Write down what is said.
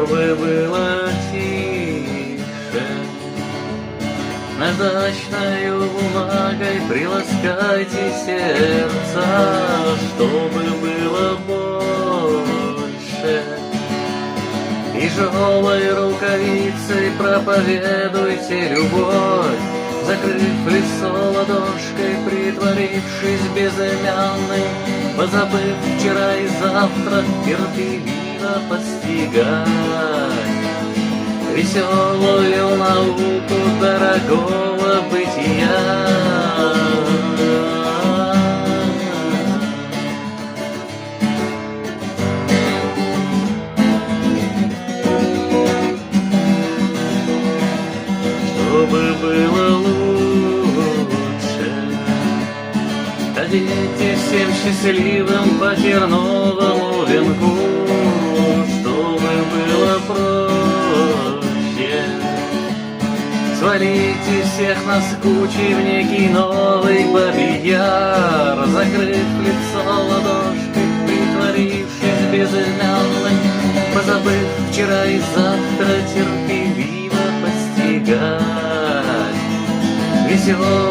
чтобы было тише. Наждачною бумагой приласкайте сердца, чтобы было больше. Тяжелой рукавицей проповедуйте любовь, закрыв лицо ладошкой, притворившись безымянным, позабыв вчера и завтра, терпеливо постигать веселую науку дорогого бытия. Чтобы было лучше, ходите всем счастливым по терновому венку, чтобы было проще. Свалите всех наскучий в некий новый Бабий Яр, закрыв лицо ладошкой, притворившись безымянным, позабыв вчера и завтра, терпеливо постигать веселую